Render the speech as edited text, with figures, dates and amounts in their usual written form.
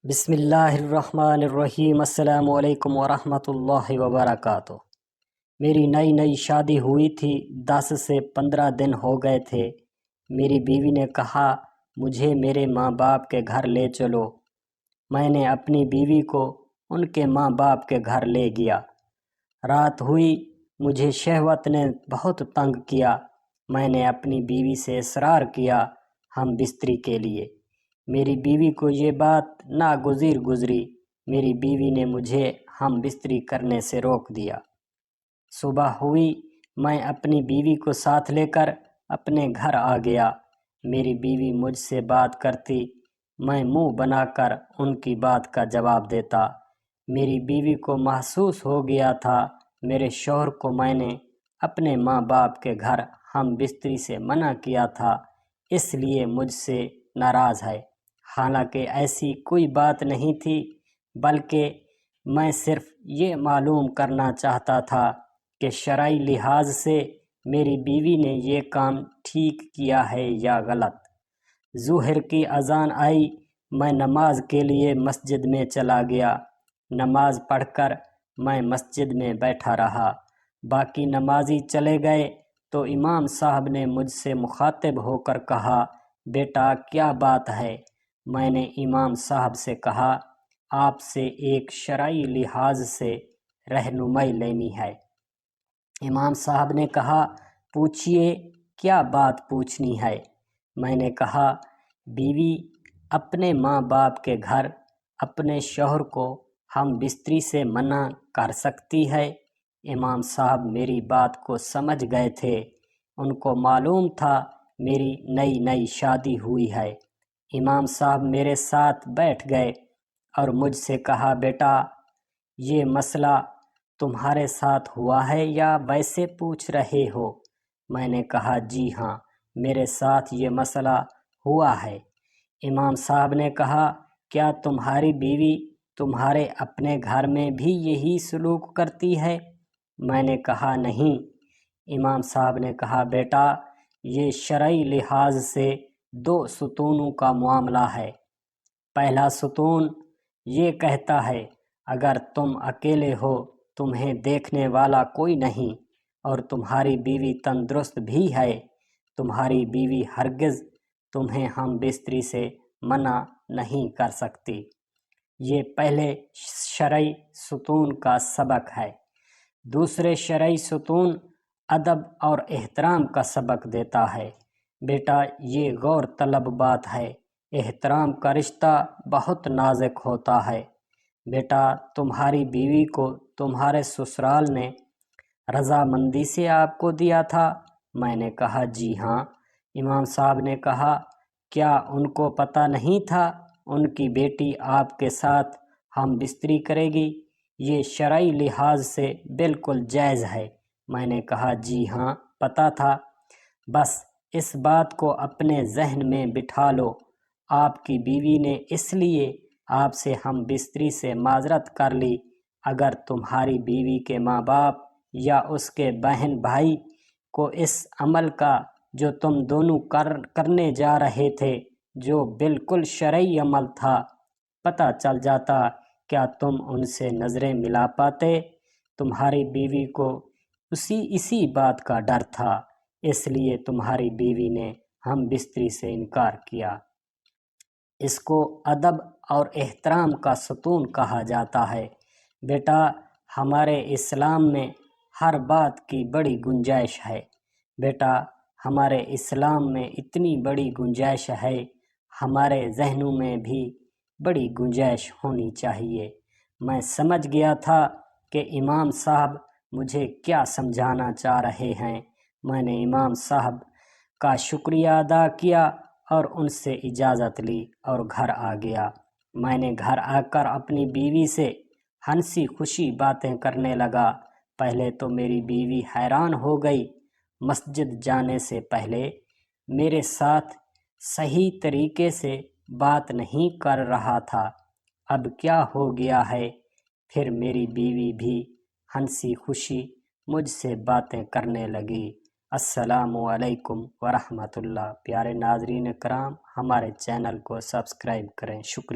بسم اللہ الرحمن الرحیم۔ السلام علیکم ورحمۃ اللہ وبرکاتہ۔ میری نئی شادی ہوئی تھی، 10 سے 15 دن ہو گئے تھے۔ میری بیوی نے کہا مجھے میرے ماں باپ کے گھر لے چلو۔ میں نے اپنی بیوی کو ان کے ماں باپ کے گھر لے گیا۔ رات ہوئی، مجھے شہوت نے بہت تنگ کیا۔ میں نے اپنی بیوی سے اصرار کیا ہم بستری کے لیے۔ میری بیوی کو یہ بات ناگزیر گزری۔ میری بیوی نے مجھے ہم بستری کرنے سے روک دیا۔ صبح ہوئی، میں اپنی بیوی کو ساتھ لے کر اپنے گھر آ گیا۔ میری بیوی مجھ سے بات کرتی، میں منہ بنا کر ان کی بات کا جواب دیتا۔ میری بیوی کو محسوس ہو گیا تھا میرے شوہر کو میں نے اپنے ماں باپ کے گھر ہم بستری سے منع کیا تھا، اس لیے مجھ سے ناراض ہے۔ حالانکہ ایسی کوئی بات نہیں تھی، بلکہ میں صرف یہ معلوم کرنا چاہتا تھا کہ شرعی لحاظ سے میری بیوی نے یہ کام ٹھیک کیا ہے یا غلط۔ ظہر کی اذان آئی، میں نماز کے لیے مسجد میں چلا گیا۔ نماز پڑھ کر میں مسجد میں بیٹھا رہا۔ باقی نمازی چلے گئے تو امام صاحب نے مجھ سے مخاطب ہو کر کہا، بیٹا کیا بات ہے؟ میں نے امام صاحب سے کہا، آپ سے ایک شرعی لحاظ سے رہنمائی لینی ہے۔ امام صاحب نے کہا، پوچھئے کیا بات پوچھنی ہے؟ میں نے کہا، بیوی اپنے ماں باپ کے گھر اپنے شوہر کو ہم بستری سے منع کر سکتی ہے؟ امام صاحب میری بات کو سمجھ گئے تھے۔ ان کو معلوم تھا میری نئی شادی ہوئی ہے۔ امام صاحب میرے ساتھ بیٹھ گئے اور مجھ سے کہا، بیٹا یہ مسئلہ تمہارے ساتھ ہوا ہے یا ویسے پوچھ رہے ہو؟ میں نے کہا، جی ہاں، میرے ساتھ یہ مسئلہ ہوا ہے۔ امام صاحب نے کہا، کیا تمہاری بیوی تمہارے اپنے گھر میں بھی یہی سلوک کرتی ہے؟ میں نے کہا، نہیں۔ امام صاحب نے کہا، بیٹا یہ شرعی لحاظ سے 2 ستونوں کا معاملہ ہے۔ پہلا ستون یہ کہتا ہے، اگر تم اکیلے ہو، تمہیں دیکھنے والا کوئی نہیں اور تمہاری بیوی تندرست بھی ہے، تمہاری بیوی ہرگز تمہیں ہم بستری سے منع نہیں کر سکتی۔ یہ پہلے شرعی ستون کا سبق ہے۔ دوسرے شرعی ستون ادب اور احترام کا سبق دیتا ہے۔ بیٹا یہ غور طلب بات ہے، احترام کا رشتہ بہت نازک ہوتا ہے۔ بیٹا تمہاری بیوی کو تمہارے سسرال نے رضامندی سے آپ کو دیا تھا؟ میں نے کہا، جی ہاں۔ امام صاحب نے کہا، کیا ان کو پتہ نہیں تھا ان کی بیٹی آپ کے ساتھ ہم بستری کرے گی؟ یہ شرعی لحاظ سے بالکل جائز ہے۔ میں نے کہا، جی ہاں پتہ تھا۔ بس اس بات کو اپنے ذہن میں بٹھا لو، آپ کی بیوی نے اس لیے آپ سے ہم بستری سے معذرت کر لی۔ اگر تمہاری بیوی کے ماں باپ یا اس کے بہن بھائی کو اس عمل کا جو تم دونوں کرنے جا رہے تھے، جو بالکل شرعی عمل تھا، پتہ چل جاتا، کیا تم ان سے نظریں ملا پاتے؟ تمہاری بیوی کو اسی بات کا ڈر تھا، اس لیے تمہاری بیوی نے ہم بستری سے انکار کیا۔ اس کو ادب اور احترام کا ستون کہا جاتا ہے۔ بیٹا ہمارے اسلام میں ہر بات کی بڑی گنجائش ہے۔ بیٹا ہمارے اسلام میں اتنی بڑی گنجائش ہے، ہمارے ذہنوں میں بھی بڑی گنجائش ہونی چاہیے۔ میں سمجھ گیا تھا کہ امام صاحب مجھے کیا سمجھانا چاہ رہے ہیں۔ میں نے امام صاحب کا شکریہ ادا کیا اور ان سے اجازت لی اور گھر آ گیا۔ میں نے گھر آ کر اپنی بیوی سے ہنسی خوشی باتیں کرنے لگا۔ پہلے تو میری بیوی حیران ہو گئی۔ مسجد جانے سے پہلے میرے ساتھ صحیح طریقے سے بات نہیں کر رہا تھا، اب کیا ہو گیا ہے؟ پھر میری بیوی بھی ہنسی خوشی مجھ سے باتیں کرنے لگی۔ السلام علیکم ورحمۃ اللہ۔ پیارے ناظرین کرام، ہمارے چینل کو سبسکرائب کریں، شکریہ۔